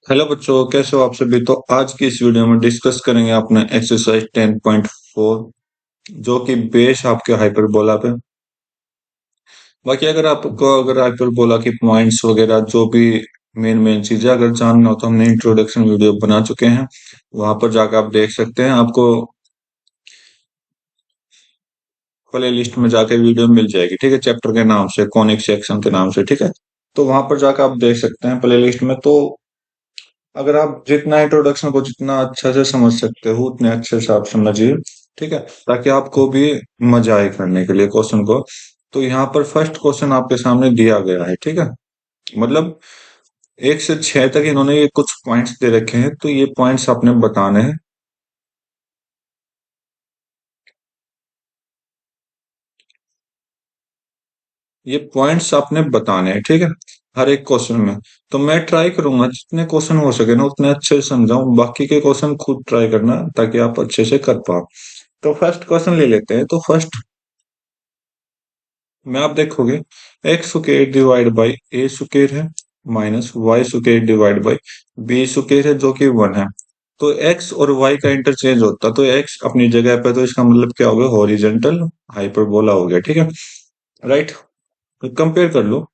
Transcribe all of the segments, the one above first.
Hello बच्चों, कैसे हो आप सभी। तो आज की इस वीडियो में डिस्कस करेंगे अपने एक्सरसाइज 10.4 जो कि बेस आपके हाइपरबोला पे। बाकी अगर हाइपरबोला की पॉइंट्स वगैरह जो भी मेन मेन चीजें अगर जानना हो तो हमने इंट्रोडक्शन वीडियो बना चुके हैं। वहां पर जाकर आप देख सकते हैं। आपको प्ले लिस्ट में जाके वीडियो मिल जाएगी, ठीक है, चैप्टर के नाम से, कॉनिक सेक्शन के नाम से, ठीक है। तो वहां पर जाकर आप देख सकते हैं प्ले लिस्ट में। तो अगर आप जितना इंट्रोडक्शन को जितना अच्छा से समझ सकते हो उतने अच्छे से आप समझिए, ठीक है, ताकि आपको भी मजा आए करने के लिए क्वेश्चन को। तो यहाँ पर फर्स्ट क्वेश्चन आपके सामने दिया गया है, ठीक है। मतलब 1 से 6 तक इन्होंने ये कुछ पॉइंट्स दे रखे हैं, तो ये पॉइंट्स आपने बताने हैं। ये पॉइंट्स आपने बताने हैं, ठीक है, हर एक क्वेश्चन में। तो मैं ट्राई करूंगा जितने क्वेश्चन हो सके ना उतने अच्छे से समझाऊं, बाकी के क्वेश्चन खुद ट्राई करना ताकि आप अच्छे से कर पाओ। तो फर्स्ट क्वेश्चन ले लेते हैं। तो फर्स्ट में आप देखोगे X square divide by A square है minus Y square divide by B square है जो कि 1 है। तो एक्स और वाई का इंटरचेंज होता है, तो एक्स अपनी जगह पे, तो इसका मतलब क्या हो गया, हॉरिजेंटल हाइपरबोला हो गया, ठीक है, राइट। कंपेयर कर लो।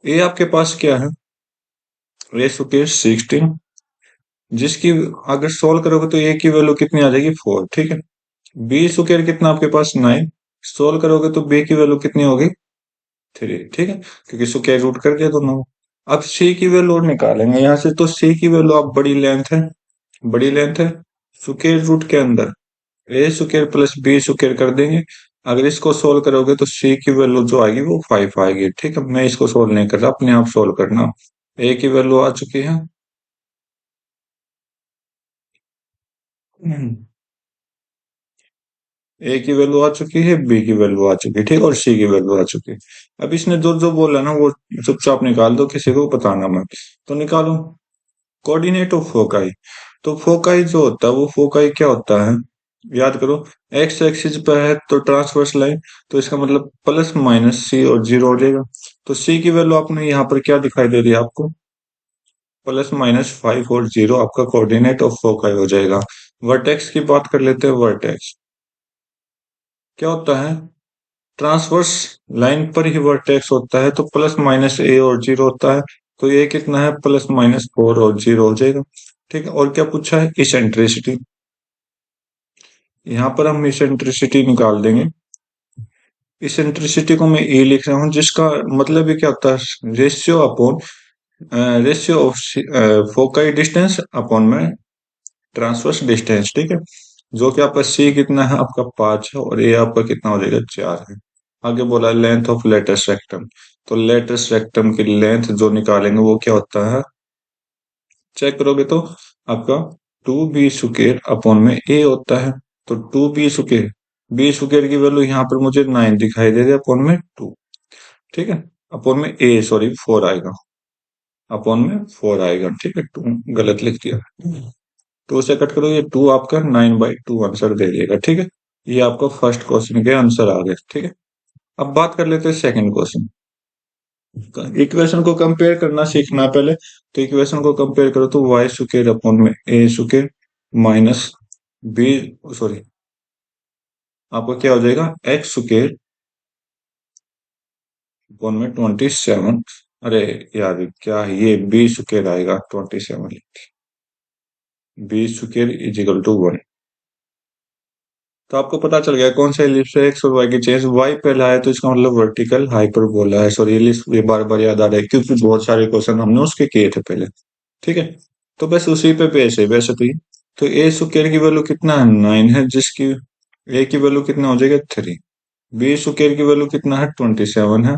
ए आपके पास क्या है, ए स्क्वायर 16, जिसकी अगर सोल्व करोगे तो ए की वैल्यू कितनी आ जाएगी, 4, ठीक है। बी स्क्वायर कितना आपके पास, 9, सोल्व करोगे तो बी की वैल्यू कितनी होगी, 3, ठीक है, क्योंकि स्क्वायर रूट कर दिया दोनों। अब सी की वैल्यू निकालेंगे यहाँ से। तो सी की वैल्यू आप बड़ी लेंथ है, बड़ी लेंथ है, स्क्वायर रूट के अंदर ए स्क्वायर प्लस बी स्क्वायर कर देंगे। अगर इसको सोल्व करोगे तो सी की वैल्यू जो आएगी वो 5 आएगी, ठीक है। मैं इसको सोल्व नहीं कर रहा, अपने आप सोल्व करना। ए की वैल्यू आ चुकी है, ए की वैल्यू आ चुकी है, बी की वैल्यू आ चुकी है, ठीक है, और सी की वैल्यू आ चुकी है। अब इसने जो जो बोला ना वो चुपचाप निकाल दो, किसी को बताना मत। तो निकालो कोऑर्डिनेट ऑफ फोकाई। तो फोकाई जो होता है वो फोकाई क्या होता है, याद करो। एक्स एक्सिस पे है तो ट्रांसवर्स लाइन, तो इसका मतलब प्लस माइनस सी और जीरो हो जाएगा। तो सी की वैल्यू आपने यहाँ पर क्या दिखाई दे रही है आपको, +-5 और जीरो आपका कोऑर्डिनेट ऑफ फोकाई हो जाएगा। वर्टेक्स की बात कर लेते हैं। वर्टेक्स क्या होता है, ट्रांसवर्स लाइन पर ही वर्टेक्स होता है, तो प्लस माइनस ए और जीरो होता है। तो ये कितना है, +-4 और जीरो हो जाएगा, ठीक है। और क्या पूछा है, इसेंट्रिसिटी। यहाँ पर हम इसेंट्रिसिटी निकाल देंगे। इसेंट्रिसिटी को मैं ए लिख रहा हूँ, जिसका मतलब ये क्या होता है, ratio upon ratio of foci distance upon में ट्रांसवर्स डिस्टेंस, ठीक है। जो कि आपका सी कितना है, आपका 5 है, और ए आपका कितना हो जाएगा, 4 है। आगे बोला लेंथ ऑफ लेटेस्ट रेक्टम। तो लेटेस्ट रेक्टम की लेंथ जो निकालेंगे वो क्या होता है, चेक करोगे तो आपका 2b² अपॉन में ए होता है। तो 2b², बी² की वैल्यू यहाँ पर मुझे 9 दिखाई दे रही है, अपॉन में 2, ठीक है। अपॉन में ए सॉरी 4 आएगा, अपॉन में 4 आएगा, ठीक है, 2 गलत लिख दिया। 2 से कट करो, ये 2 आपका 9/2 आंसर दे देगा, ठीक है। ये आपका फर्स्ट क्वेश्चन के आंसर आ गए, ठीक है। अब बात कर लेते हैं सेकंड क्वेश्चन। इक्वेशन को कंपेयर करना सीखना पहले। तो इक्वेशन को कंपेयर करो तो y² अपॉन में a² माइनस बी, सॉरी, आपका क्या हो जाएगा, x² अपॉन में 27। अरे यार क्या है ये, b² आएगा 27, b²=1। तो आपको पता चल गया कौन सा एलिप्स है, एक्स और वाई की चेंज। वाई पहला है तो इसका मतलब वर्टिकल हाइपरबोला है। सॉरी, एलिप्स ये बार बार याद आ रहा है क्योंकि बहुत सारे क्वेश्चन हमने उसके किए थे पहले, ठीक है। तो बस उसी पे बेस है वैसे तो ये। तो ए स्क्वायर की वैल्यू कितना है, 9 है, जिसकी ए की वैल्यू कितना हो जाएगा, 3। बी स्क्वायर की वैल्यू कितना है, 27 है।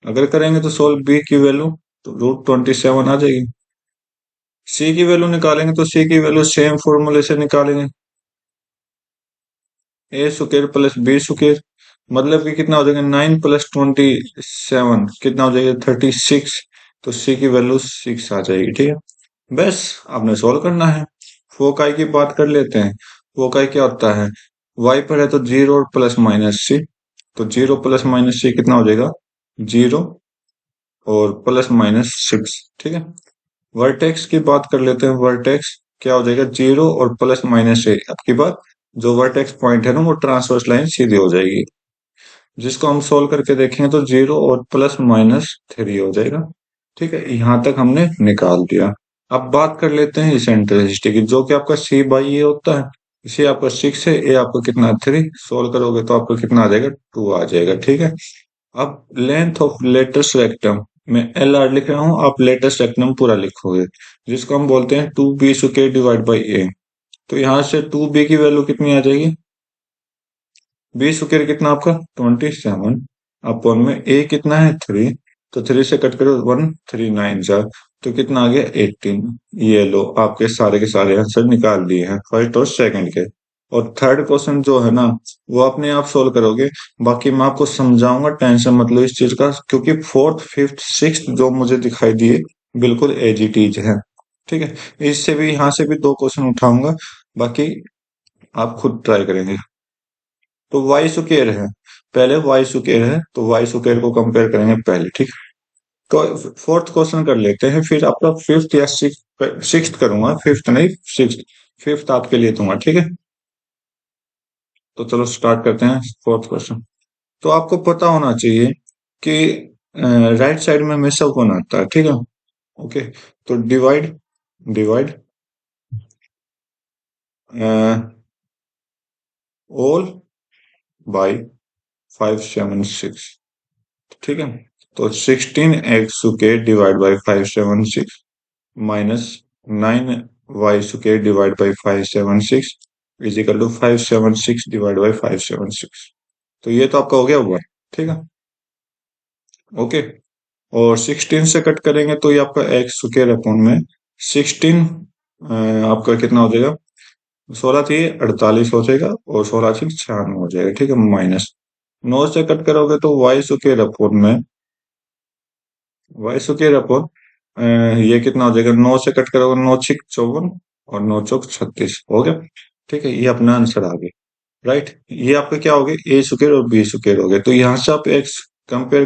अगर करेंगे तो सोल्व बी की वैल्यू, तो √27 आ जाएगी। सी की वैल्यू निकालेंगे तो सी की वैल्यू सेम फॉर्मूले से निकालेंगे, a² प्लस b², मतलब कि कितना हो जाएगा, 9 + 27 कितना हो जाएगा, 36। तो सी की वैल्यू 6 आ जाएगी, ठीक है। बस आपने सोल्व करना है। फोकाई की बात कर लेते हैं। फोकाई क्या होता है, वाई पर है तो 0 और +-c। तो 0 +-c कितना हो जाएगा, 0 और +-6, ठीक है। वर्टेक्स की बात कर लेते हैं। वर्टेक्स क्या हो जाएगा, 0 और प्लस माइनस ए। अब की बात, जो वर्टेक्स पॉइंट है ना वो ट्रांसवर्स लाइन सीधी हो जाएगी, जिसको हम सोल्व करके देखेंगे तो 0 और प्लस माइनस 3 हो जाएगा। ठीक है, यहां तक हमने निकाल दिया। अब बात कर लेते हैं इसेंट्रिसिटी की, जो कि आपका सी बाई ए होता है। इसे आपका 6 है, ए आपका कितना 3। सोल्व करोगे तो आपको कितना आ जाएगा, 2 आ जाएगा। ठीक है, अब लेंथ ऑफ लेटेस्ट रेक्टम, मैं एल आर लिख रहा हूं, आप लेटेस्ट रेक्टम पूरा लिखोगे, जिसको हम बोलते हैं 2b स्क्वायर डिवाइड बाई ए। तो यहां से 2b की वैल्यू कितनी आ जाएगी, बी स्क्वायर कितना आपका 27 अपॉन में ए कितना है 3। तो 3 से कट करो 1, 3 9 जा, तो कितना आ गया 18। ये लो, आपके सारे के सारे आंसर निकाल दिए हैं फर्स्ट और सेकंड के। और थर्ड क्वेश्चन जो है ना, वो अपने आप सोल्व करोगे। बाकी मैं आपको समझाऊंगा, टेंशन मत लो इस चीज का, क्योंकि फोर्थ फिफ्थ सिक्स्थ जो मुझे दिखाई दिए बिल्कुल एज इट इज है। ठीक है, इससे भी यहाँ से भी दो क्वेश्चन उठाऊंगा, बाकी आप खुद ट्राई करेंगे। तो वाई स्क्वायर है, पहले वाई स्क्वायर है तो वाई स्क्वायर को कंपेयर करेंगे पहले। ठीक है, तो फोर्थ क्वेश्चन कर लेते हैं, फिर आपका फिफ्थ या सिक्स सिक्स्थ करूंगा, फिफ्थ नहीं सिक्स्थ। फिफ्थ आपके लिए दूंगा, ठीक है। तो चलो स्टार्ट करते हैं फोर्थ क्वेश्चन। तो आपको पता होना चाहिए कि राइट साइड में हमेशा कौन आता है, ठीक है। ओके, तो डिवाइड डिवाइड ऑल बाई 576, ठीक है। तो 16x square divide by 576 minus 9y square divide by 576 is equal to 576 divide by 576। तो ये तो आपका हो गया 1, ठीक है। ओके, और 16 से कट करेंगे तो ये आपका एक्स स्क्वायर अपॉन में 16 आपका कितना हो जाएगा, 16 थी 48 हो जाएगा, और 16 थी 96 हो जाएगा, ठीक है। माइनस 9 से कट करोगे तो वाई स्क्वायर अपॉन में वाई स्क्वायर अपॉन ये कितना हो जाएगा, 9 से कट करोगे 9 छिक 54 और 9 चौक 36 हो गया। ठीक है, ये अपना आंसर आ गया। राइट, ये आपका क्या हो गया, ए स्क्वायर और बी स्क्वायर हो गए। तो यहां से आप एक्स कंपेयर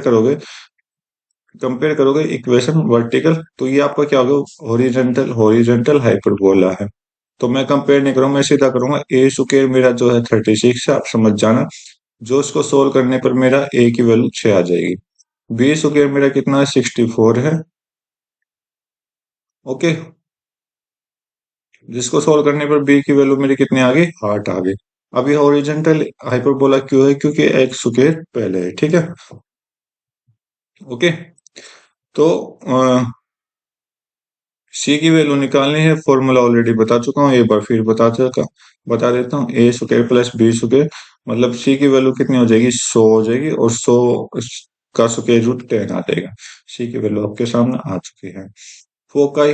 करोगे इक्वेशन वर्टिकल, तो ये आपका क्या होगा, हॉरिजॉन्टल हॉरिजॉन्टल हाइपरबोला है। तो मैं कंपेयर नहीं करूंगा, मैं सीधा करूंगा। ए स्क्वायर मेरा जो है 36 है, आप समझ जाना। जो इसको सोल्व करने पर मेरा ए की वैल्यू 6 आ जाएगी। बी स्क्वायर मेरा कितना है, 64 है। ओके, जिसको सोल्व करने पर बी की वैल्यू मेरी कितनी आ गई, 8 आ गई। अब ये हॉरिजॉन्टल हाइपरबोला क्यों है, क्योंकि एक्स स्क्वायर पहले है, ठीक है। ओके, तो सी की वैल्यू निकालनी है, फॉर्मूला ऑलरेडी बता चुका हूँ, एक बार फिर बता देता हूँ। ए स्क्वायर प्लस बी स्क्वायर, मतलब सी की वैल्यू कितनी हो जाएगी, 100 हो जाएगी, और 100 का स्क्वायर रूट 10 आ जाएगा। सी की वैल्यू आपके सामने आ चुकी है। फोकाई,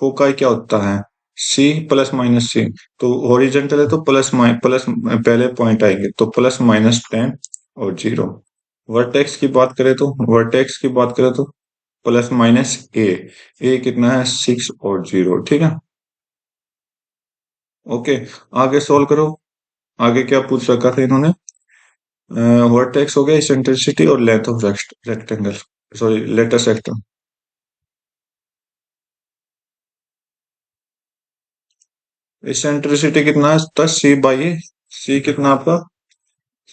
फोकाई क्या होता है, सी प्लस माइनस सी। तो हॉरिजॉन्टल है तो प्लस पहले पॉइंट आएंगे, तो प्लस माइनस 10 और 0। वर्टेक्स की बात करें तो प्लस माइनस ए कितना है, 6 और 0, ठीक है। ओके, आगे सोल्व करो। आगे क्या पूछ रखा था इन्होंने, वर्टेक्स हो गया, इसेंट्रिसिटी और length of rectangle, sorry latest rectangle. Eccentricity कितना है, सी बाई ए। सी कितना आपका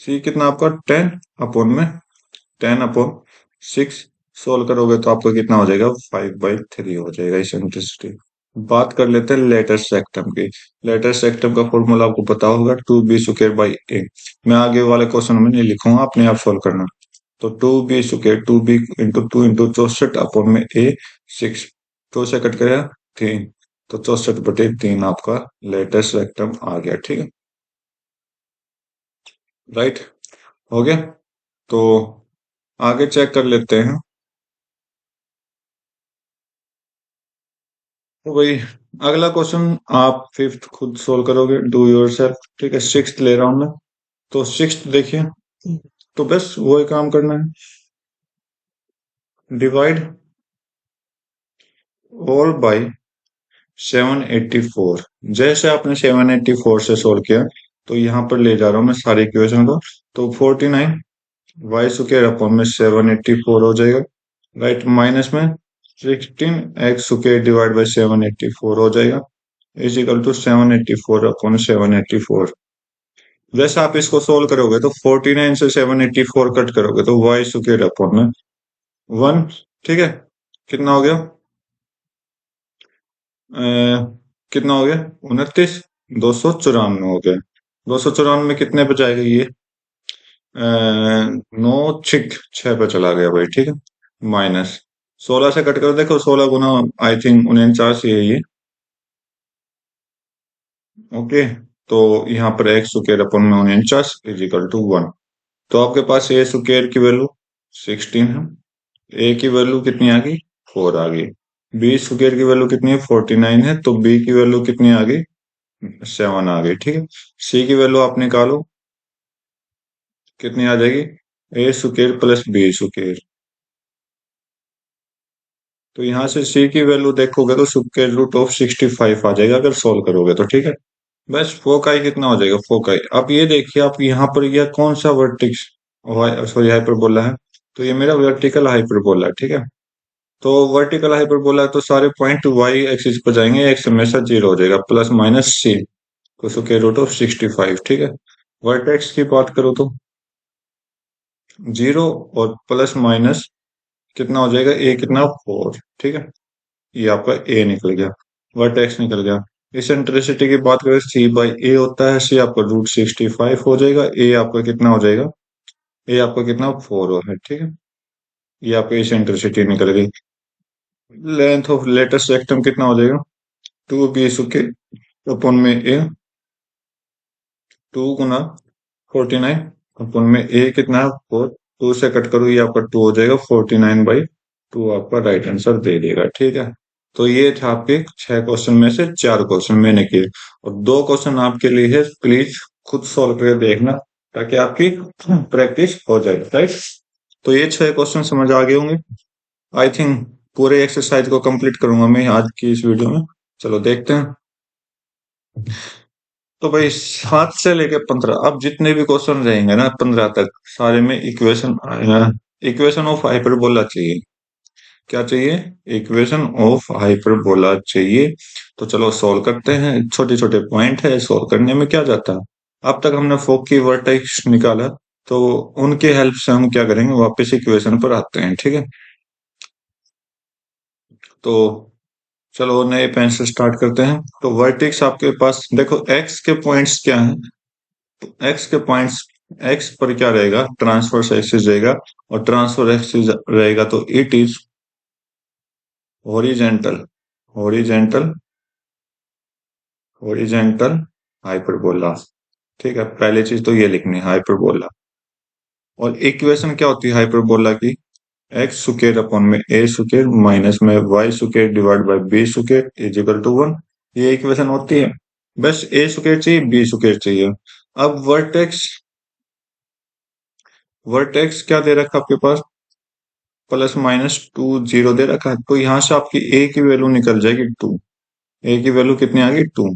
सी कितना आपका 10 अपॉन में 10/6। सोल्व करोगे तो आपको कितना हो जाएगा, 5/3 हो जाएगा इसेंट्रिसिटी। बात कर लेते हैं लेटेस्ट सेक्टम की। लेटेस्ट सेक्टम का फॉर्मूला आपको पता होगा, 2b² बाई ए। मैं आगे वाले क्वेश्चन में नहीं लिखूंगा, अपने आप सोल्व करना। तो 2b² 2b इंटू 64 अपॉन में ए 6। 2 से कट करेगा 3, तो 64/3 आपका लेटेस्ट सेक्टम आ गया, ठीक है। राइट, हो गया। तो आगे चेक कर लेते हैं। तो भाई, अगला क्वेश्चन आप फिफ्थ खुद सोल्व करोगे, डू योर सेल्फ, ठीक है। सिक्स्थ ले रहा हूं मैं, तो सिक्स्थ देखिए। तो बस वही काम करना है, डिवाइड ऑल बाई 784। जैसे आपने 784 से सोल्व किया, तो यहां पर ले जा रहा हूं मैं सारी इक्वेशन को। तो 49 वाई स्क्वायर अपॉन में 784 हो जाएगा। राइट, माइनस में 16x² डिवाइड बाई 784 हो जाएगा, इज इक्वल टू 784 अपॉन 784। जैसे आप इसको सोल्व करोगे तो 49 से 784 कट करोगे तो y² अपॉन में 1, ठीक है। कितना हो गया? कितना हो गया? 29, 294 हो गया। 294 कितने पे जाएगा ये? 9 6 पे चला गया भाई, ठीक है। माइनस 16 से कट कर देखो, 16 गुना आई थिंक 49 ही है ये। ओके, तो यहाँ पर x² अपन में 49 इज इक्वल टू 1। तो आपके पास a² की वैल्यू 16 है, a की वैल्यू कितनी आ गई? 4 आ गई। b² की वैल्यू कितनी है? 49 है, तो b की वैल्यू कितनी आ गई? 7 आ गई, ठीक है। c की वैल्यू आप निकालो, कितनी आ जाएगी? a² plus b²। तो यहाँ से c की वैल्यू देखोगे तो स्क्वायर रूट ऑफ 65 आ जाएगा अगर सोल्व करोगे तो, ठीक है। बस फोकाई कितना हो जाएगा? फोकाई अब ये देखिए, आप यहाँ पर यह कौन सा वर्टिक्स, सॉरी हाइपरबोला है, तो ये मेरा वर्टिकल हाइपरबोला है, ठीक है। तो वर्टिकल हाइपरबोला है तो सारे पॉइंट वाई एक्सिस पर जाएंगे, एक्स हमेशा 0 हो जाएगा, प्लस माइनस सी, तो स्क्वायर रूट ऑफ 65, ठीक है। वर्टेक्स की बात करो तो 0 और प्लस माइनस कितना हो जाएगा? ए कितना? 4, ठीक है। ये आपका ए निकल गया, वर्टेक्स निकल गया। इसेंट्रिसिटी की बात करें, सी बाई ए होता है, सी आपका √65 हो जाएगा, ए आपका कितना हो जाएगा? ए आपका कितना? 4 है, ठीक है। ये आपका इसेंट्रिसिटी निकल गई। लेंथ ऑफ लेटेस्ट सेक्टम कितना हो जाएगा? 2b सुके अपन में ए, 2 गुना 49 अपन में ए कितना है? 4, 2 से कट करो, ये आपका 2 हो जाएगा, 49/2 आपका राइट आंसर दे देगा, ठीक है। तो ये था आपके 6 क्वेश्चन में से 4 क्वेश्चन मैंने किए, और 2 क्वेश्चन आपके लिए है, प्लीज खुद सॉल्व करके देखना ताकि आपकी प्रैक्टिस हो जाए, राइट। तो ये 6 क्वेश्चन समझ आ गए होंगे आई थिंक। पूरे एक्सरसाइज को कंप्लीट करूंगा मैं आज की इस वीडियो में। चलो देखते हैं। तो भाई 7 से लेके 15, अब जितने भी क्वेश्चन रहेंगे ना 15 तक, सारे में इक्वेशन, इक्वेशन ऑफ हाइपरबोला चाहिए। क्या चाहिए? इक्वेशन ऑफ हाइपरबोला चाहिए। तो चलो सॉल्व करते हैं, छोटे छोटे पॉइंट है, सॉल्व करने में क्या जाता है। अब तक हमने फोक की वर्टेक्स निकाला, तो उनके हेल्प से हम क्या करेंगे, वापस इक्वेशन पर आते हैं, ठीक है। तो चलो नए पेन से स्टार्ट करते हैं। तो वर्टेक्स आपके पास देखो, एक्स के पॉइंट्स क्या हैं? एक्स के पॉइंट्स, एक्स पर क्या रहेगा? ट्रांसवर्स एक्सिस रहेगा, और ट्रांसवर्स एक्सिस रहेगा तो it is horizontal, horizontal, horizontal hyperbola, ठीक है। पहली चीज तो ये लिखनी है, हाइपरबोला। और इक्वेशन क्या होती है हाइपरबोला की? एक्स स्क्वायर अपॉन में ए स्क्वायर माइनस में Y square divide by B square is equal to 1। ये इक्वेशन होती है। बस ए स्क्वायर चाहिए, बी स्क्वायर चाहिए। अब वर्टेक्स, वर्टेक्स क्या दे रखा आपके पास? +-2 0 दे रखा है, तो यहां से आपकी ए की वैल्यू निकल जाएगी 2। ए की वैल्यू कितनी आ गई? 2।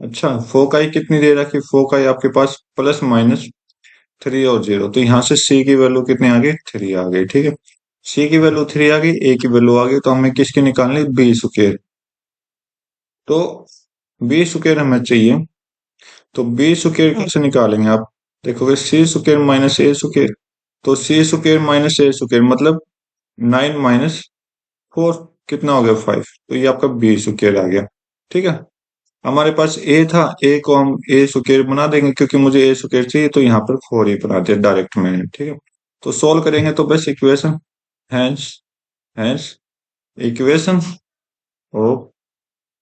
अच्छा, फोकाई कितनी दे रखी? फोकाई आपके पास +-3 और 0, तो यहाँ से सी की वैल्यू कितनी आ गई? 3 आ गई, ठीक है। सी की वैल्यू 3 आ गई, ए की वैल्यू आ गई, तो हमें किसकी निकालनी? B square. तो बी स्क्वायर हमें चाहिए, तो बी स्क्वायर कैसे निकालेंगे आप? देखोगे सी स्क्वायर माइनस ए स्क्वायर, तो सी स्क्वायर माइनस ए स्क्वायर मतलब 9 - 4 कितना हो गया? 5, तो ये आपका बी स्क्वायर आ गया, ठीक है। हमारे पास ए था, ए को हम ए स्क्वायर बना देंगे, क्योंकि मुझे ए स्क्वायर चाहिए, तो यहाँ पर 4 ही बना दिया डायरेक्ट मैंने, ठीक है। तो सोल्व करेंगे तो बस equation, hence hence equation of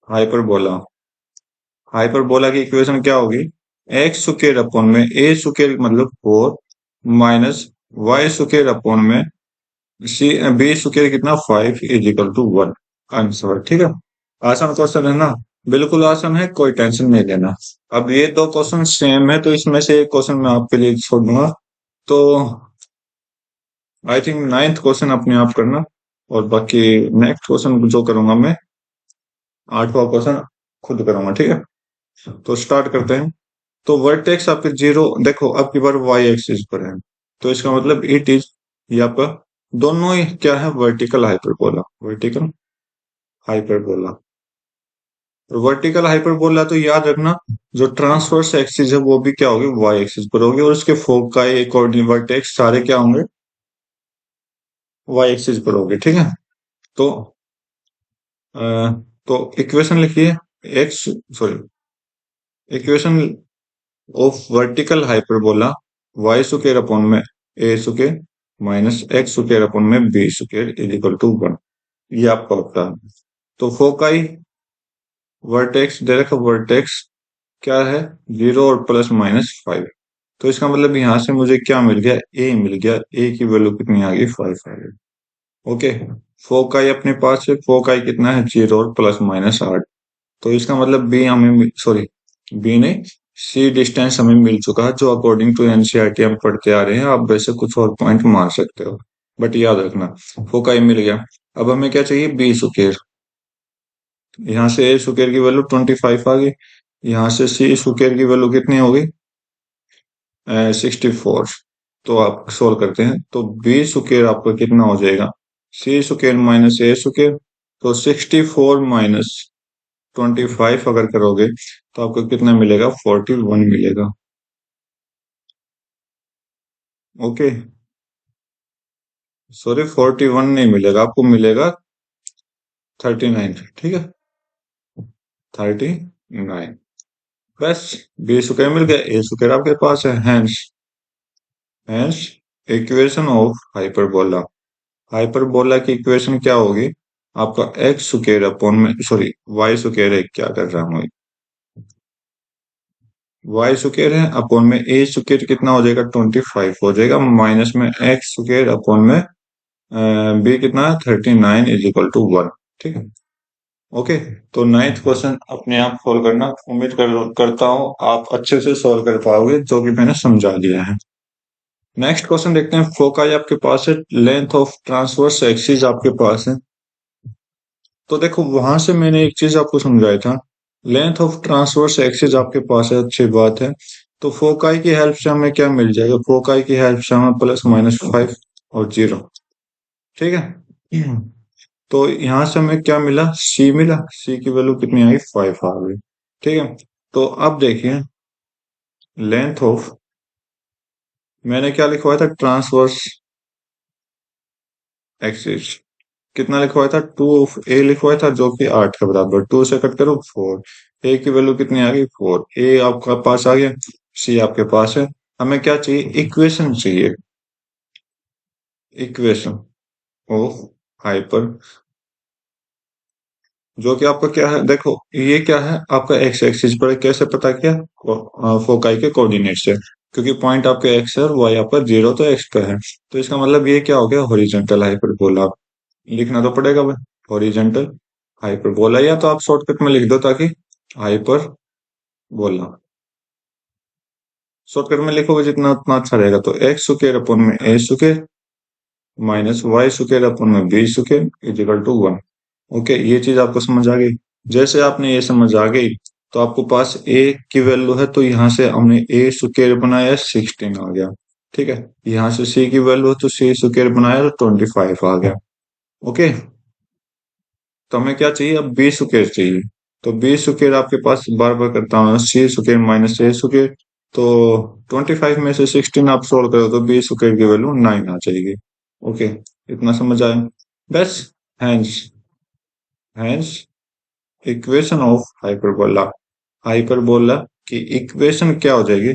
hyperbola, hyperbola की इक्वेशन क्या होगी? एक्स स्क्वायर अपॉन में ए स्क्वायर मतलब 4 माइनस वाई स्क्वायर अपॉन में सी बी स्क्वायर कितना? 5 इज इक्वल टू 1 आंसर, ठीक है। आसान क्वेश्चन है ना? बिल्कुल आसान है, कोई टेंशन नहीं लेना। अब ये 2 क्वेश्चन सेम है, तो इसमें से एक क्वेश्चन मैं आपके लिए छोड़ दूंगा। तो आई थिंक 9th क्वेश्चन अपने आप करना, और बाकी नेक्स्ट क्वेश्चन जो करूंगा मैं 8वां क्वेश्चन खुद करूंगा, ठीक है। तो स्टार्ट करते हैं। तो वर्टेक्स आपके 0 देखो, अब की बार वाई एक्सिस पर है, तो इसका मतलब इट इज, ये आपका दोनों ही क्या है, vertical hyperbola, vertical hyperbola. Vertical hyperbola तो याद रखना, जो ट्रांसवर्स एक्सिस है वो भी क्या होगी, वाई एक्सिस पर होगी, और उसके फोकाई कोऑर्डिनेट वर्टेक्स सारे क्या होंगे, वाई एक्सिस पर होंगे, ठीक है। तो अ, तो इक्वेशन लिखिए, X, sorry, equation of vertical hyperbola, Y square upon में ए square minus X square upon में B square is equal to 1। ये आपका होता है। तो फोकाई वर्टेक्स दे रखा, वर्टेक्स क्या है, 0 और +-5। तो इसका मतलब यहां से मुझे क्या मिल गया, ए मिल गया, ए की वैल्यू कितनी आ गई, 5 आ गई। ओके, फोकाई अपने पास है, फोकाई कितना है, 0 और +-8। तो इसका मतलब बी हमें, सॉरी, बी नहीं, सी डिस्टेंस हमें मिल चुका है, जो अकॉर्डिंग टू एनसीईआरटी हम पढ़ते आ रहे हैं। आप वैसे कुछ और पॉइंट मार सकते हो, बट याद रखना फोकाई मिल गया। अब हमें क्या चाहिए, बी स्क्वायर। यहाँ से ए स्क्वायर की वैल्यू 25 आ गई, यहाँ से सी स्क्वायर की वैल्यू कितनी होगी, 64। तो आप सोल्व करते हैं तो बी स्क्वायर आपका कितना हो जाएगा, सी स्क्वायर माइनस ए स्क्वायर। तो 64 माइनस 25 अगर करोगे तो आपको कितना मिलेगा, 41 मिलेगा। ओके, सॉरी, 41 नहीं मिलेगा आपको, मिलेगा 39, ठीक है, 39। बस, बी स्क्वायर मिल गया, ए स्क्वायर आपके पास है, hence hence equation of hyperbola. Hyperbola की इक्वेशन क्या होगी, आपका एक्स स्क्वायर अपॉन में, सॉरी, वाई स्क्वायर है, क्या कर रहा हूँ, वाई स्क्वायर है अपॉन में ए स्क्वायर कितना हो जाएगा, 25 हो जाएगा, माइनस में एक्स स्क्वायर अपॉन में बी कितना है, 39 इज इक्वल टू 1, ठीक है। ओके, तो नाइन्थ क्वेश्चन अपने आप सोल्व करना, करता हूँ आप अच्छे से सोल्व कर पाओगे, जो कि मैंने समझा दिया है। नेक्स्ट क्वेश्चन देखते हैं, फोकाई आपके पास है, लेंथ ऑफ ट्रांसवर्स एक्सिस आपके पास है। तो देखो, वहां से मैंने एक चीज आपको समझाया था, लेंथ ऑफ ट्रांसवर्स एक्सिस आपके पास है, अच्छी बात है। तो फोकाई की हेल्प से हमें क्या मिल जाएगा, फोकाई की हेल्प से हमें +-5 और 0, ठीक है। तो यहां से हमें क्या मिला, सी मिला, सी की वैल्यू कितनी आई, 5 आ गई, ठीक है। तो अब देखिए, लेंथ ऑफ, मैंने क्या लिखवाया था, ट्रांसवर्स एक्सिस कितना लिखवाया था, 2 ए लिखवाया था, जो कि 8 के बराबर, 2 से कट करो 4, ए की वैल्यू कितनी आ गई, 4, ए आपका पास आ गया, सी आपके पास है। हमें क्या चाहिए, इक्वेशन चाहिए, इक्वेशन ऑफ हाइपर, जो कि आपका क्या है, देखो ये क्या है, आपका एक्स एक्सिस पर है। कैसे पता किया, फोकाई के कोऑर्डिनेट से, क्योंकि पॉइंट आपके एक्स है और वाई आपका 0 तो एक्स पे है। तो इसका मतलब ये क्या हो गया, हॉरिजॉन्टल हाइपरबोला। लिखना तो पड़ेगा भाई, हॉरिजॉन्टल हाइपरबोला, या तो आप शॉर्टकट में लिख दो, ताकि हाइपर बोला, शॉर्टकट में लिखोगे जितना उतना अच्छा रहेगा। तो एक्स स्क्वायर अपॉन में ए square minus Y square upon में B square is equal to 1। Okay, ये चीज आपको समझ आ गई। जैसे आपने ये समझ आ गई, तो आपको पास ए की वैल्यू है, तो यहाँ से हमने ए स्क्वायर बनाया, 16 आ गया, ठीक है। यहाँ से सी की वैल्यू है, तो सी स्क्वायर बनाया, तो 25 आ गया। ओके, तो हमें क्या चाहिए, अब बी स्क्वायर चाहिए। तो बी स्क्वायर आपके पास, बार बार करता हूँ, सी स्क्वायर माइनस ए स्क्वायर। तो 25 में से 16 आप सोल्व करो तो बी स्क्वायर की वैल्यू 9 आ जाएगी। ओके, इतना समझ आया, बस। Hence hence equation of hyperbola, hyperbola की इक्वेशन क्या हो जाएगी,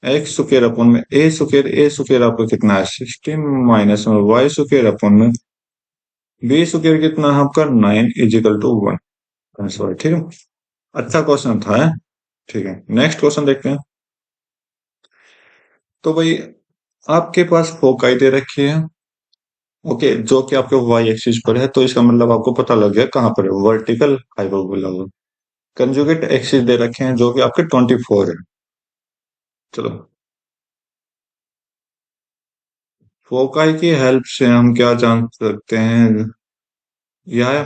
एक्स स्क्वायर अपॉन में ए स्क्वायर आपको कितना है, 16 माइनस में वाई स्क्वायर अपॉन में बी स्क्वायर कितना है आपका, 9 इजिकल टू 1, सॉरी, ठीक है। अच्छा क्वेश्चन था, है? ठीक है, नेक्स्ट क्वेश्चन देखते हैं। तो भाई, आपके पास फोकाई दे रखी है, ओके, जो कि आपके वाई एक्सिस पर है, तो इसका मतलब आपको पता लग गया कहां पर है, वर्टिकल हाइपरबोला। कंजुगेट एक्सिस दे रखे हैं, जो कि आपके 24 है। चलो, फोकाई की हेल्प से हम क्या जान सकते हैं, यह,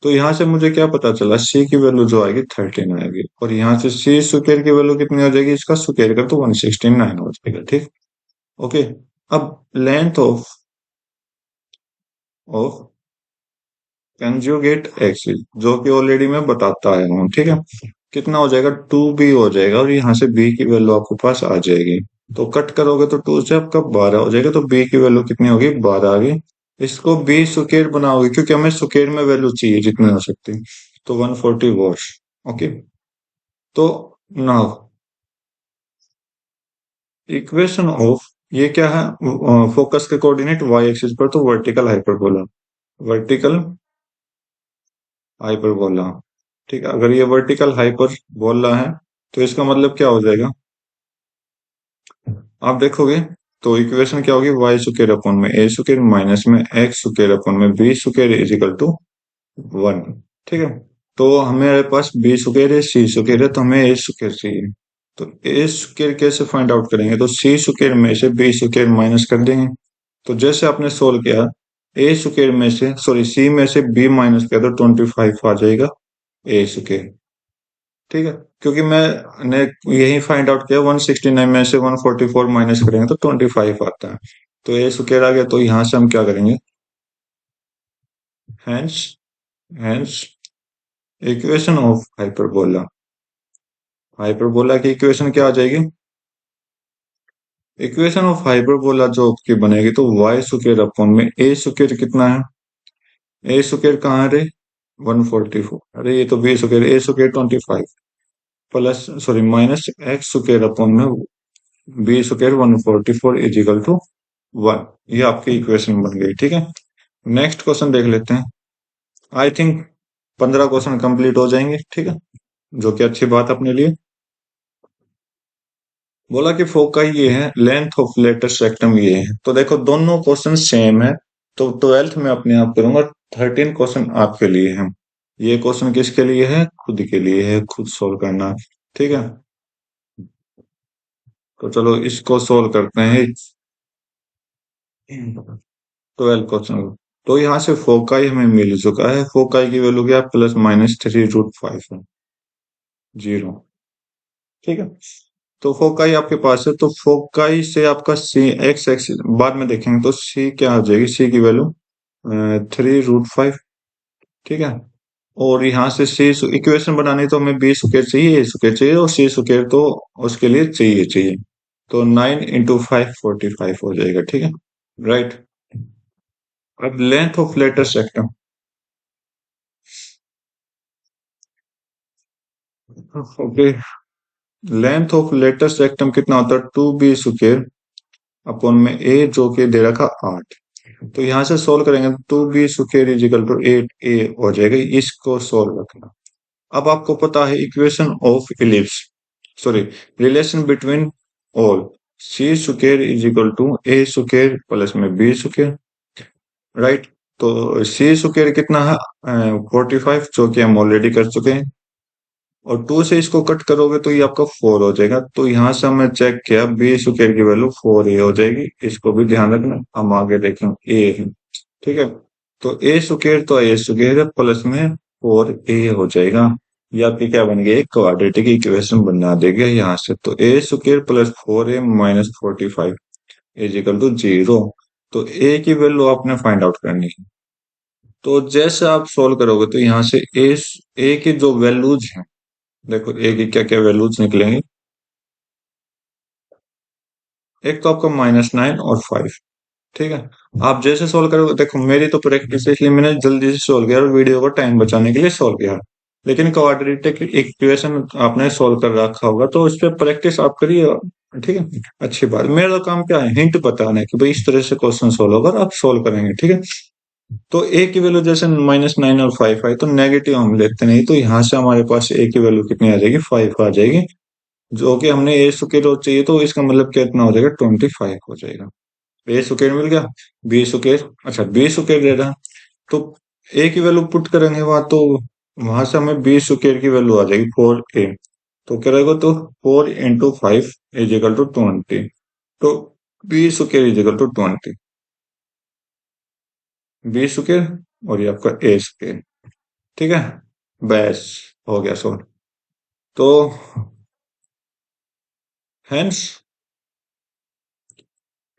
तो यहाँ से मुझे क्या पता चला, सी की वैल्यू जो आएगी 13 आएगी, और यहाँ से सी स्क्वायर की वैल्यू कितनी हो जाएगी, इसका स्क्वायर कर तो 169 हो जाएगा, ठीक। ओके, अब length of of conjugate axis, जो कि ऑलरेडी मैं बताता आया हूँ, ठीक है। कितना हो जाएगा, 2b हो जाएगा, और यहाँ से b की वैल्यू आपके पास आ जाएगी। तो कट करोगे तो 2 से आपका 12 हो जाएगा, तो b की वैल्यू कितनी होगी, 12 आ गई। इसको b स्क्वायर बनाओगे, क्योंकि हमें स्क्वायर में वैल्यू चाहिए जितनी हो सकती, तो 140 वॉट्स। ओके। तो नाउ इक्वेशन ऑफ, ये क्या है, फोकस के कोऑर्डिनेट वाई एक्सिस पर, तो वर्टिकल हाइपरबोला, वर्टिकल हाइपरबोला, ठीक है। अगर ये वर्टिकल हाइपरबोला है तो इसका मतलब क्या हो जाएगा, आप देखोगे तो इक्वेशन क्या होगी, वाई स्क्वायर अपॉन में ए स्क्वायर माइनस में एक्स स्क्वायर अपॉन में B square is equal to 1, ठीक है। तो हमारे पास बी स्क्वायर है, सी स्क्वायर है, तो हमें ए स्क्वायर चाहिए। तो ए स्क्वायर कैसे फाइंड आउट करेंगे, तो सी स्क्वायर में से बी स्क्वायर माइनस कर देंगे। तो जैसे आपने सोल्व किया, ए स्क्वायर में से, सॉरी, सी में से बी माइनस किया तो 25 आ जाएगा ए स्क्वायर, ठीक है। क्योंकि मैंने यही फाइंड आउट किया, 169 में से 144 माइनस करेंगे तो 25 आता है। तो ए स्क्वायर आ गया, तो यहां से हम क्या करेंगे, hence hence equation of hyperbola, hyperbola की इक्वेशन क्या आ जाएगी, इक्वेशन ऑफ हाइपरबोला जो आपकी बनेगी, तो वाई स्क्वायर अपॉन में ए स्क्वायर कितना है, ए स्क्वायर कहाँ है रे, 144, अरे ये तो B square, A square 25 plus, sorry, minus X square upon में B square 144 is equal to 1। ये आपकी इक्वेशन बन गई, ठीक है। नेक्स्ट क्वेश्चन देख लेते हैं। आई थिंक 15 क्वेश्चन कंप्लीट हो जाएंगे, ठीक है, जो कि अच्छी बात अपने लिए। बोला कि फोकाई ये है, लेंथ ऑफ लेटेस्ट रेक्टम ये है, तो देखो दोनों क्वेश्चन सेम है, तो 12th में अपने आप करूंगा, 13 क्वेश्चन आपके लिए है। ये क्वेश्चन किसके लिए है, खुद के लिए है, खुद सोल्व करना, ठीक है। तो चलो इसको सोल्व करते हैं। 12 क्वेश्चन, तो यहाँ से फोकाई हमें मिल चुका है, फोकाई की वैल्यू क्या, +-3√5 है, 0, ठीक है। तो फोकाई आपके पास है, तो फोकाई से आपका सी एक्स एक्सिस बाद में देखेंगे, तो सी क्या आ जाएगी, सी की वैल्यू 3√5, ठीक है। और यहाँ से सी इक्वेशन बनानी, तो हमें बी स्क्वायर चाहिए, ए स्क्वायर चाहिए, और सी स्क्वायर तो उसके लिए चाहिए। तो 9 × 5 45 हो जाएगा, ठीक है, राइट। अब length of latus rectum, okay, length of latus rectum कितना होता है, 2b² अपॉन में ए, जो कि दे रखा 8। तो यहां से सोल्व करेंगे, 2b² is equal to 8a हो जाएगा, इसको सोल्व रखना। अब आपको पता है equation of ellipse, sorry, relation between all, C square is equal to A square plus में बी स्क्वायर, राइट। तो सी स्क्वायर कितना है, 45, जो कि हम ऑलरेडी कर चुके हैं, और 2 से इसको कट करोगे तो ये आपका 4 हो जाएगा। तो यहां से हमने चेक किया, बी स्क्वायर की वैल्यू 4a हो जाएगी, इसको भी ध्यान रखना, हम आगे देखेंगे ए है, ठीक है। तो ए स्क्वायर तो ए स्क्वायर है, प्लस में 4a हो जाएगा, ये आपकी क्या बन गई, एक क्वाड्रेटिक इक्वेशन बना देगा यहाँ से। तो A square plus 4a minus 45 is equal to 0। तो ए की वैल्यू आपने फाइंड आउट करनी है। तो जैसे आप सोल्व करोगे, तो यहाँ से ए की जो वैल्यूज हैं, देखो ए की क्या क्या वैल्यूज निकलेंगे, एक तो आपका -9 और 5, ठीक है। आप जैसे सोल्व करोगे, देखो मेरी तो प्रैक्टिस है, इसलिए मैंने जल्दी से सोल्व किया और वीडियो को टाइम बचाने के लिए सोल्व किया। लेकिन क्वाड्रेटिक इक्वेशन आपने सोल्व कर रखा होगा, तो उस पर प्रैक्टिस आप करिए, ठीक है। अच्छी बात, मेरा तो काम क्या है, हिंट बताना है कि भाई इस तरह से क्वेश्चन सोल्व होगा, आप सोल्व करेंगे, ठीक है। तो ए की वैल्यू जैसे -9 और 5 आई, तो नेगेटिव हम लेते नहीं, तो यहाँ से हमारे पास ए की वैल्यू कितनी आ जाएगी, 5 आ जाएगी, जो कि हमने ए स्क्वायर रोज चाहिए, तो इसका मतलब कितना हो जाएगा, 25 हो जाएगा। ए स्क्वायर मिल गया, बी स्क्वायर, अच्छा बी स्क्वायर दे रहा, तो ए की वैल्यू पुट करेंगे वहां, तो वहां से हमें बी स्क्वायर की वैल्यू आ जाएगी 4a। तो क्या रहेगा, तो 4 × 5 इज इक्वल टू 20। तो B square is equal to 20, B square, और ये आपका ए स्क्वायर, ठीक है। बस हो गया सॉल्व। तो hence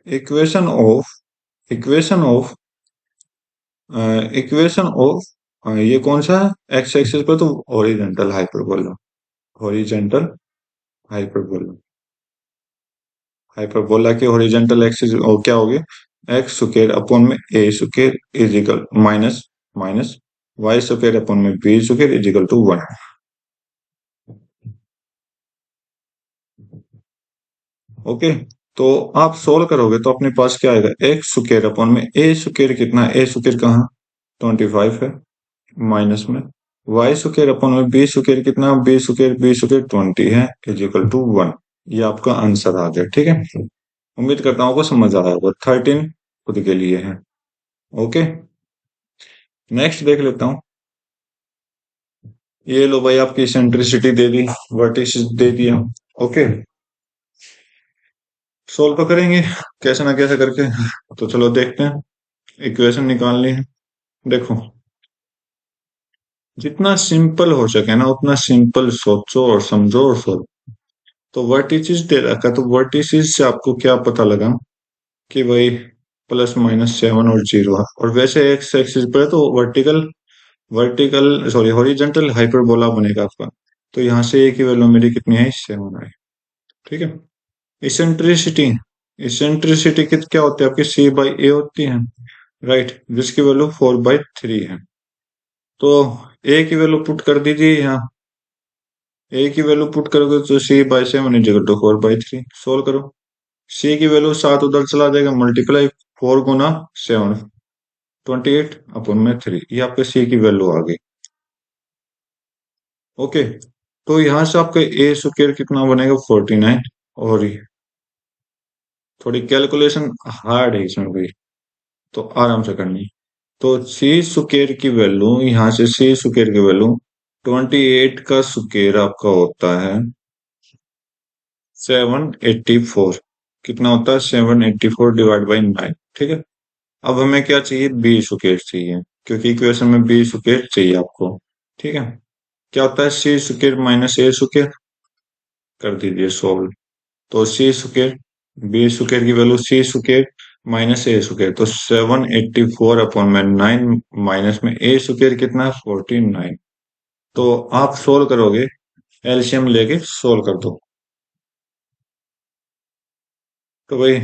equation of equation of ये कौन सा है एक्स एक्सिस पर, तो horizontal hyperbola, horizontal hyperbola, hyperbola की हॉरिजेंटल एक्सिस और क्या होगी, एक्स स्क्वायर अपॉन में ए square is equal minus minus Y square upon में B square is equal to 1। Okay, तो आप सोल्व करोगे तो अपने पास क्या आएगा, एक्स स्क्वायर अपॉन में ए स्क्वायर कितना है, ए स्क्वायर कहाँ 25 है माइनस में वाई स्क्वायर अपॉन में बी स्क्वायर कितना, बी स्क्वायर 20 है इज इक्वल टू 1। ये आपका आंसर आ गया, ठीक है। उम्मीद करता हूँ आपको समझ आया होगा। 13 खुद के लिए है। ओके, नेक्स्ट देख लेता हूँ। ये लो भाई, आपकी सेंट्रिसिटी दे दी, वर्टिसिस दे दिया। ओके, सोल्व तो करेंगे कैसे ना कैसे करके, तो चलो देखते हैं। इक्वेशन निकालनी है। देखो, जितना सिंपल हो सके ना उतना सिंपल सोचो और समझो और सोचो। तो वर्टिसिस दे रखा, तो वर्टिसिस से आपको क्या पता लगा कि भाई +-7 और 0 है, और वैसे एक्स एक्सिस पर है तो vertical vertical sorry horizontal hyperbola बनेगा आपका। तो यहाँ से ए की वैल्यू मेरी कितनी है, 7 है, ठीक है। इसेंट्रिसिटी, इसेंट्रिसिटी क्या होती है आपकी, C/A होती है, राइट, जिसकी वैल्यू 4/3 है। तो ए की वैल्यू पुट कर दीजिए यहाँ, ए की वैल्यू पुट करोगे तो C/7 is equal to 4/3। Solve करो, सी की वैल्यू 7 उधर चला जाएगा, मल्टीप्लाई 4 गुना 7, 28 अपॉन में 3, ये आपके सी की वैल्यू आ गई। ओके, तो यहां से आपका ए स्क्वायर कितना बनेगा 49, और थोड़ी कैलकुलेशन हार्ड है इसमें भाई, तो आराम से करनी। तो सी स्क्वायर की वैल्यू, यहाँ से सी स्क्वायर की वैल्यू 28 का स्क्वायर आपका होता है 784। कितना होता है 784 डिवाइड बाई 9, ठीक है। अब हमें क्या चाहिए, बी स्क्वायर चाहिए, क्योंकि इक्वेशन में बी स्क्वायर चाहिए आपको, ठीक है। क्या होता है सी स्क्वायर माइनस ए स्क्वायर, कर दीजिए सोल्व। तो सी स्क्वायर, बी स्क्वायर की वैल्यू सी स्क्वायर माइनस ए स्क्वायर, तो 784 अपॉन में 9 माइनस में ए स्क्वायर कितना है 49। तो आप सोल्व करोगे, एलसीएम लेके सोल्व कर दो। तो भाई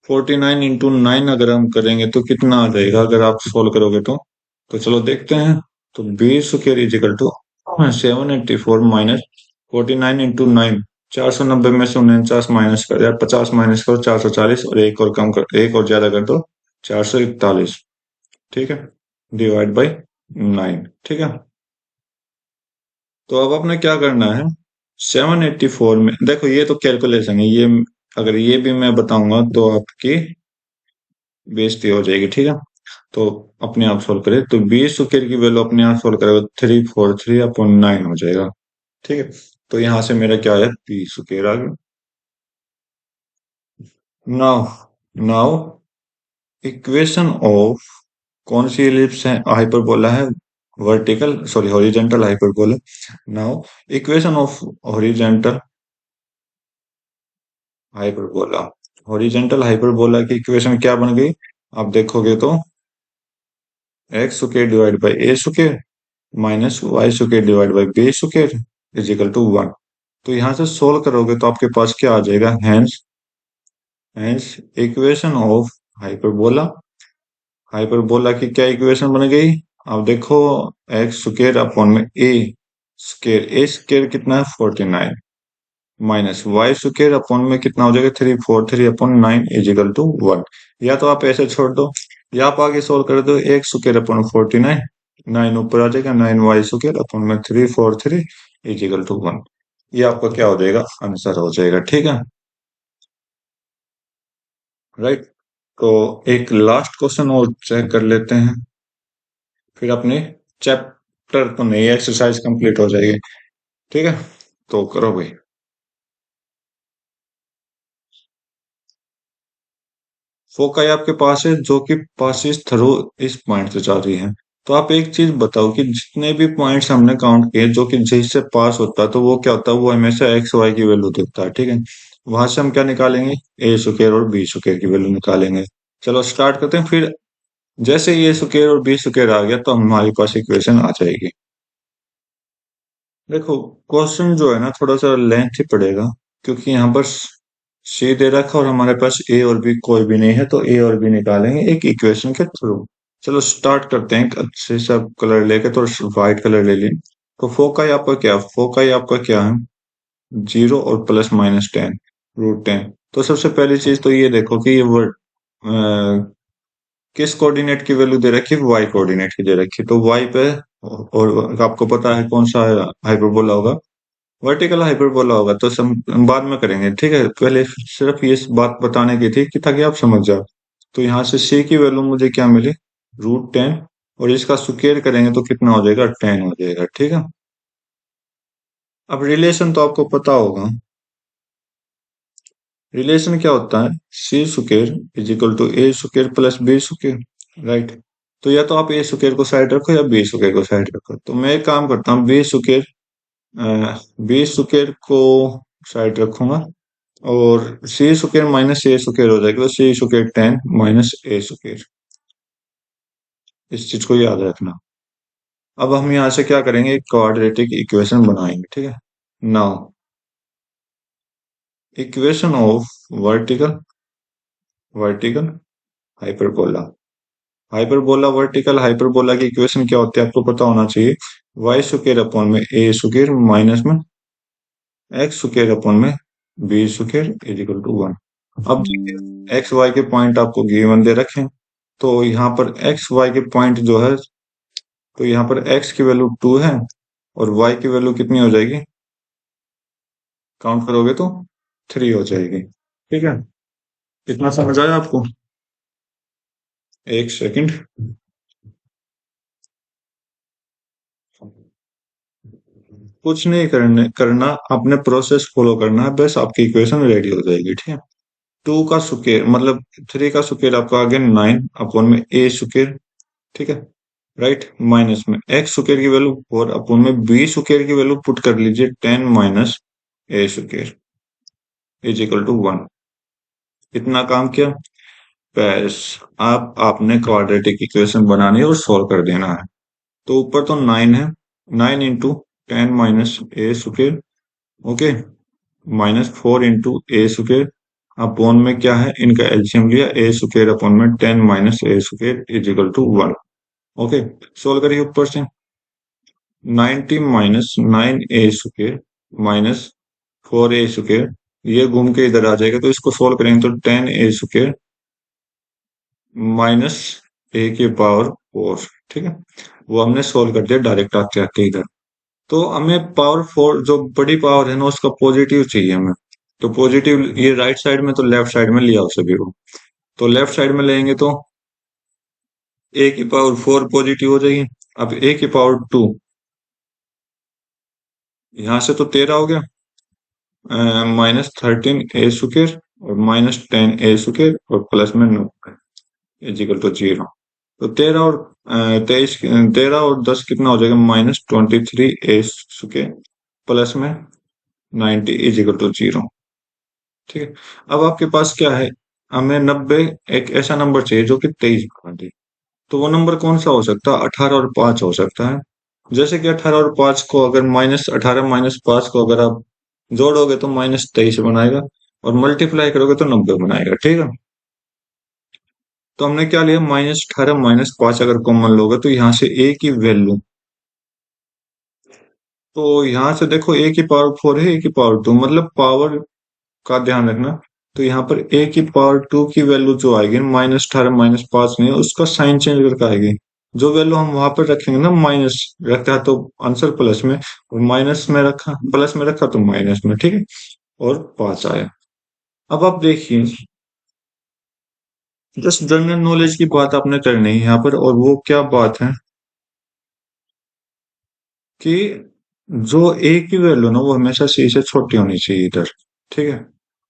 49 इंटू 9 अगर हम करेंगे तो कितना आ जाएगा, अगर आप सोल्व करोगे तो चलो देखते हैं। तो B square is equal to 784 minus 49 into 9, 490 में से 49 माइनस कर यार, 50 माइनस करो 440, और एक और कम कर, एक और ज्यादा कर दो 441, ठीक है, डिवाइड बाई 9, ठीक है। तो अब आपने क्या करना है, 784 में देखो, ये तो कैलकुलेशन है ये, अगर ये भी मैं बताऊंगा तो आपकी बेइज्जती हो जाएगी, ठीक है। तो अपने आप सोल्व करें, तो बी स्क्वायर की वैल्यू अपने आप सोल्व करेगा 343 अपॉन 9 हो जाएगा, ठीक है। तो यहां से मेरा क्या है, बी स्क्वायर आ गया। नाउ नाउ इक्वेशन ऑफ कौन सी एलिप्स है, हाइपरबोला है, vertical sorry horizontal hyperbola. Now equation of horizontal hyperbola, horizontal hyperbola की इक्वेशन क्या बन गई, आप देखोगे तो x square divide by A square minus Y square divide by B square is equal to 1। तो यहां से सोल्व करोगे तो आपके पास क्या आ जाएगा, hence hence equation of hyperbola, hyperbola की क्या इक्वेशन बन गई, आप देखो एक्स स्क्वायर अपॉन में ए स्क्वायर कितना है 49 माइनस वाई स्क्वायर अपॉन में कितना हो जाएगा 343 अपॉन 9 इज इक्वल टू 1। या तो आप ऐसे छोड़ दो, या आप आगे सोल्व कर दो, एक्स स्क्वायर अपॉन 49, 9 ऊपर आ जाएगा, 9 वाई स्क्वायर अपॉन में 343 इज इक्वल टू 1। ये आपका क्या हो जाएगा, आंसर हो जाएगा, ठीक है, राइट। तो एक लास्ट क्वेश्चन और चेक कर लेते हैं, फिर अपने चैप्टर तो नहीं, एक्सरसाइज कंप्लीट हो जाएगी, ठीक है। तो करो भाई। फोकाई आपके पास है जो कि पासिस थ्रू इस पॉइंट से जा रही है। तो आप एक चीज बताओ कि जितने भी पॉइंट्स हमने काउंट किए जो कि जिससे पास होता है, तो वो क्या होता है, वो हमेशा एक्स वाई की वैल्यू देता है, ठीक है। वहां से हम क्या निकालेंगे, ए स्क्वायर और बी स्क्वायर की वैल्यू निकालेंगे। चलो स्टार्ट करते हैं फिर। जैसे ये स्क्वायर और बी स्क्वायर आ गया तो हमारे पास इक्वेशन आ जाएगी। देखो क्वेश्चन जो है ना थोड़ा सा लेंथ ही पड़ेगा, क्योंकि यहाँ पर सी दे रखा और हमारे पास ए और बी कोई भी नहीं है, तो ए और बी निकालेंगे एक इक्वेशन के थ्रू। चलो स्टार्ट करते हैं, अच्छे से कलर लेके, तो व्हाइट कलर ले लिए। तो फोकाई आपका क्या है, 0 और प्लस माइनस 10, √10। तो सबसे पहली चीज तो ये देखो कि ये वर्ड किस कोऑर्डिनेट की वैल्यू दे रखी है, वाई कोऑर्डिनेट की दे रखी है, तो वाई पे, और आपको पता है कौन सा हाइपरबोला होगा, वर्टिकल हाइपरबोला होगा। तो बाद में करेंगे, ठीक है, पहले सिर्फ ये बात बताने की थी कि ताकि आप समझ जाओ। तो यहाँ से सी की वैल्यू मुझे क्या मिली, √10, और इसका स्क्वायर करेंगे तो कितना हो जाएगा, 10 हो जाएगा, ठीक है। अब रिलेशन तो आपको पता होगा, रिलेशन क्या होता है, C square is equal to A square plus B square, right. तो या तो आप ए स्क्वायर को साइड रखो या बी स्क्वायर को साइड रखो, तो मैं एक काम करता हूँ, बी स्क्वायर को साइड रखूंगा, और सी स्क्वायर माइनस ए स्क्वायर हो जाएगा, तो सी स्क्वायर 10 माइनस ए स्क्वायर, इस चीज को याद रखना। अब हम यहाँ से क्या करेंगे, एक क्वाड्रेटिक इक्वेशन बनाएंगे, ठीक है। Now equation of vertical vertical hyperbola, vertical hyperbola की इक्वेशन क्या होती है आपको पता होना चाहिए, वाई स्क्वायर अपॉन में ए स्क्वायर माइनस में एक्स स्क्वायर अपॉन में B square is equal to 1। अब देखिए एक्स वाई के पॉइंट आपको गिवन दे रखे हैं, तो यहाँ पर एक्स वाई के पॉइंट जो है, तो यहाँ पर एक्स की वैल्यू 2 है और वाई की वैल्यू कितनी हो जाएगी, काउंट करोगे तो 3 हो जाएगी, ठीक है। इतना समझ आया आपको, एक सेकंड। कुछ नहीं करना, अपने प्रोसेस फॉलो करना है, बस आपकी इक्वेशन रेडी हो जाएगी, ठीक है। 2 का स्क्वायर मतलब 3 का स्क्वायर आपका आ गया 9 अपॉन में ए स्क्वायर, ठीक है, राइट, माइनस में एक्स स्क्वायर की वैल्यू 4 अपॉन में बी स्क्वायर की वैल्यू पुट कर लीजिए 10 minus A square is equal to 1। इतना काम किया, बस आप आपने क्वाड्रेटिक इक्वेशन बनानी है और सॉल्व कर देना है। तो ऊपर तो 9 है, 9 इंटू 10 माइनस ए स्क्वायर, ओके, माइनस 4 इंटू ए स्क्वायर, अपॉन में क्या है, इनका एलसीएम लिया, ए स्क्वायर अपॉन में 10 minus A square is equal to 1। Okay, solve करिए ऊपर से, 90 minus 9 a square minus 4 a square, ये घूम के इधर आ जाएगा, तो इसको सोल्व करेंगे तो 10 ए स्क्वायर माइनस ए की पावर 4, ठीक है। वो हमने सोल्व कर दिया डायरेक्ट आके आके इधर। तो हमें पावर 4 जो बड़ी पावर है ना उसका पॉजिटिव चाहिए हमें, तो पॉजिटिव ये राइट साइड में, तो लेफ्ट साइड में लिया उसे भी वो, तो लेफ्ट साइड में लेंगे तो ए की पावर 4 पॉजिटिव हो जाएगी। अब ए की पावर 2, यहां से तो 13 हो गया, -13 ए स्क्वायर और -10 ए स्क्वायर और प्लस में 9 इज इक्वल टू 0। तो 13 और 23, 13 और 10 कितना हो जाएगा, -23 ए स्क्वायर प्लस में 90 इज इक्वल टू 0, ठीक है। अब आपके पास क्या है, हमें 90, एक ऐसा नंबर चाहिए जो कि 23 बना दे। तो वो नंबर कौन सा हो सकता है, 18 और 5 हो सकता है। जैसे कि 18 और 5 को अगर -18 -5 को अगर आप जोड़ोगे तो -23 बनाएगा, और मल्टीप्लाई करोगे तो 90 बनाएगा, ठीक है। तो हमने क्या लिया, -18 -5 अगर कॉमन लोगे तो यहाँ से ए की वैल्यू, तो यहाँ से देखो ए की पावर 4 है, ए की पावर 2, मतलब पावर का ध्यान रखना। तो यहाँ पर ए की पावर 2 की वैल्यू जो आएगी, -18 -5 नहीं, उसका साइन चेंज करके आएगी। जो वैल्यू हम वहां पर रखेंगे ना, माइनस रखा है तो आंसर प्लस में, और माइनस में रखा, प्लस में रखा तो माइनस में, ठीक है, और 5 आया। अब आप देखिए, जस्ट जनरल नॉलेज की बात आपने करनी है यहाँ पर, और वो क्या बात है कि जो ए की वैल्यू ना वो हमेशा सी से छोटी होनी चाहिए इधर, ठीक है।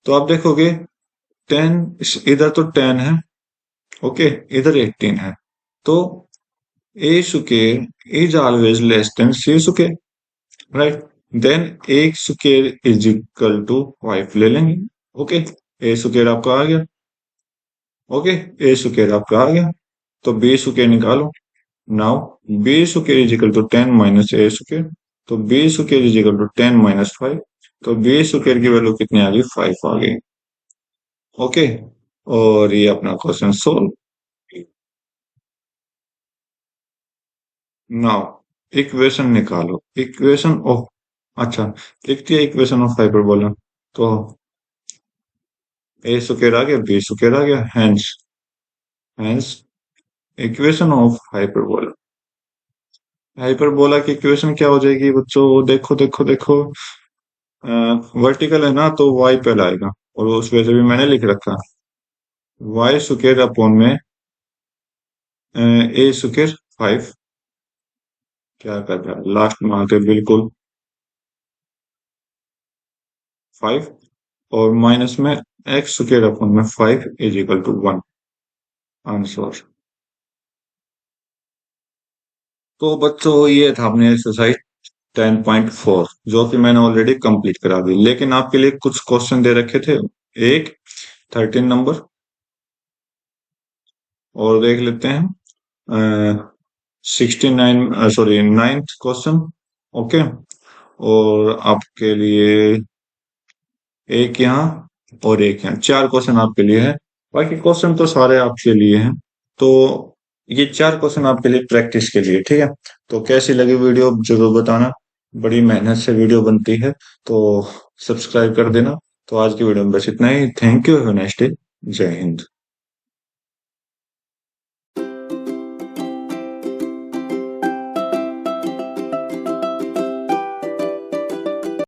तो आप देखोगे 10, इधर तो 10 है, ओके, इधर 18 है, तो a square is always less than c square, right. Then a square is equal to 5 ले लेंगे, ओके, a square आपका आ गया, ओके, a square आपका आ गया। तो बी स्क्वायर निकालो। Now B square is equal to 10 minus A square. तो B square is equal to 10 minus 5। तो बी स्क्वायर की वैल्यू कितनी आ गई? 5 आ गई। ओके, और ये अपना क्वेश्चन सोल्व। नाउ इक्वेशन निकालो। इक्वेशन ऑफ, अच्छा, लिख दिया इक्वेशन ऑफ हाइपरबोला। तो ए स्क्वायर आ गया, बी स्क्वायर आ गया, hence hence equation of hyperbola. Hyperbola की इक्वेशन क्या हो जाएगी बच्चों? देखो देखो देखो, वर्टिकल है ना, तो वाई पे लाएगा, और उस वजह से भी मैंने लिख रखा, वाई स्क्वायर अपॉन में ए स्क्वायर 5। क्या कर रहा है लास्ट में आके? बिल्कुल 5, और माइनस में एक्स स्क्वायर अपॉन में 5 इज इक्वल टू 1। आंसर। तो बच्चों ये था अपने एक्सरसाइज 10.4, जो कि मैंने ऑलरेडी कंप्लीट करा दी, लेकिन आपके लिए कुछ क्वेश्चन दे रखे थे। एक 13 नंबर और देख लेते हैं। 69, सॉरी 9th क्वेश्चन। ओके, और आपके लिए एक यहाँ और एक यहाँ, 4 क्वेश्चन आपके लिए है। बाकी क्वेश्चन तो सारे आपके लिए हैं। तो ये 4 क्वेश्चन आपके लिए प्रैक्टिस के लिए, ठीक है। तो कैसी लगी वीडियो जरूर बताना, बड़ी मेहनत से वीडियो बनती है, तो सब्सक्राइब कर देना। तो आज की वीडियो में बस इतना ही। Thank you, have a nice day. जय हिंद।